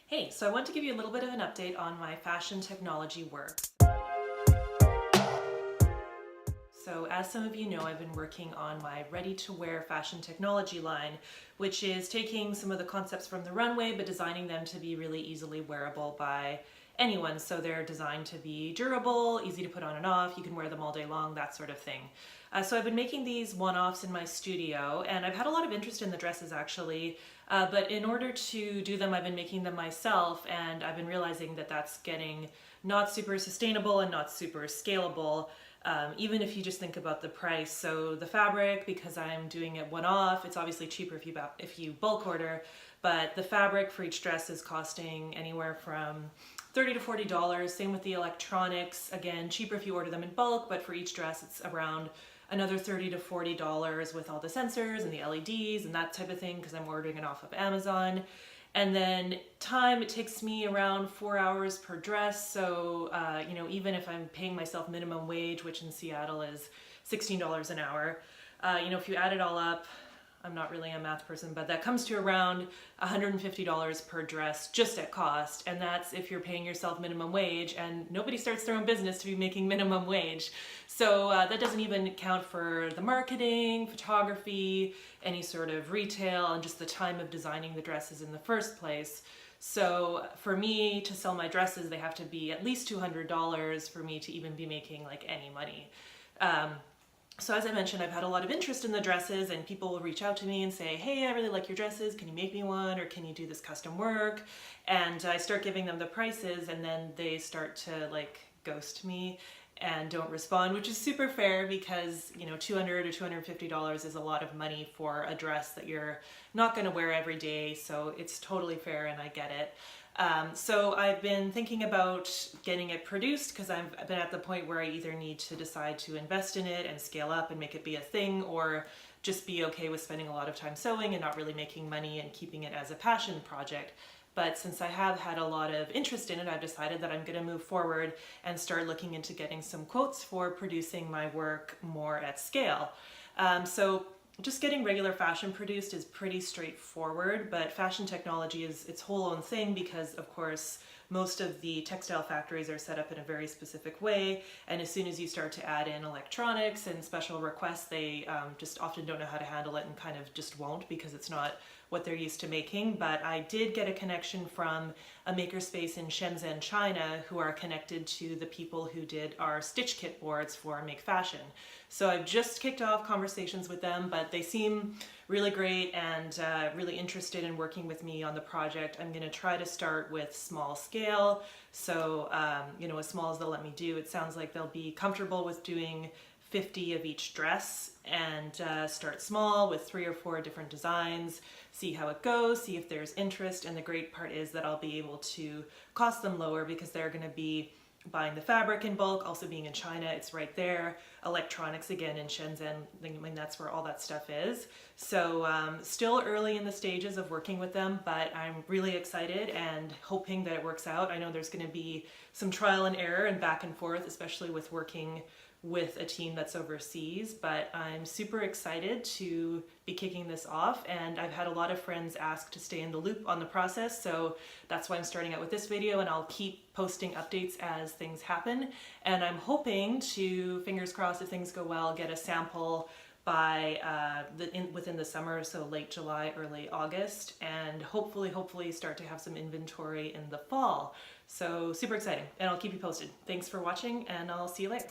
Hey, so I want to give you a little bit of an update on my fashion technology work. So as some of you know, I've been working on my ready-to-wear fashion technology line, which is taking some of the concepts from the runway but designing them to be really easily wearable by anyone. So they're designed to be durable, easy to put on and off, you can wear them all day long, that sort of thing. So I've been making these one-offs in my studio, and I've had a lot of interest in the dresses actually, but in order to do them, I've been making them myself, and I've been realizing that that's getting not super sustainable and not super scalable. Even if you just think about the price. So the fabric, because I'm doing it one-off, it's obviously cheaper if you bulk order, but the fabric for each dress is costing anywhere from $30 to $40. Same with the electronics. Again, cheaper if you order them in bulk, but for each dress it's around another $30 to $40 with all the sensors and the LEDs and that type of thing, because I'm ordering it off of Amazon. And then time, it takes me around 4 hours per dress. So, even if I'm paying myself minimum wage, which in Seattle is $16 an hour, if you add it all up, I'm not really a math person, but that comes to around $150 per dress just at cost. And that's if you're paying yourself minimum wage, and nobody starts their own business to be making minimum wage. So that doesn't even account for the marketing, photography, any sort of retail, and just the time of designing the dresses in the first place. So for me to sell my dresses, they have to be at least $200 for me to even be making like any money. So as I mentioned, I've had a lot of interest in the dresses, and people will reach out to me and say, hey, I really like your dresses, can you make me one, or can you do this custom work? And I start giving them the prices, and then they start to like ghost me and don't respond, which is super fair because, $200 or $250 is a lot of money for a dress that you're not going to wear every day, so it's totally fair and I get it. So I've been thinking about getting it produced because I've been at the point where I either need to decide to invest in it and scale up and make it be a thing, or just be okay with spending a lot of time sewing and not really making money and keeping it as a passion project. But since I have had a lot of interest in it, I've decided that I'm going to move forward and start looking into getting some quotes for producing my work more at scale. So just getting regular fashion produced is pretty straightforward, but fashion technology is its whole own thing because, of course, most of the textile factories are set up in a very specific way, and as soon as you start to add in electronics and special requests, they just often don't know how to handle it and kind of just won't because it's not what they're used to making. But I did get a connection from a makerspace in Shenzhen, China, who are connected to the people who did our stitch kit boards for Make Fashion. So I've just kicked off conversations with them, but they seem really great and really interested in working with me on the project. I'm going to try to start with small scale, so as small as they'll let me do. It sounds like they'll be comfortable with doing 50 of each dress and start small with 3 or 4 different designs, see how it goes, see if there's interest. And the great part is that I'll be able to cost them lower because they're going to be buying the fabric in bulk. Also being in China, it's right there. Electronics again in Shenzhen, I mean that's where all that stuff is. So still early in the stages of working with them, but I'm really excited and hoping that it works out. I know there's going to be some trial and error and back and forth, especially with working with a team that's overseas, but I'm super excited to be kicking this off, and I've had a lot of friends ask to stay in the loop on the process, so that's why I'm starting out with this video, and I'll keep posting updates as things happen. And I'm hoping to, fingers crossed if things go well, get a sample by within the summer, so late July, early August, and hopefully start to have some inventory in the fall. So super exciting, and I'll keep you posted. Thanks for watching, and I'll see you later.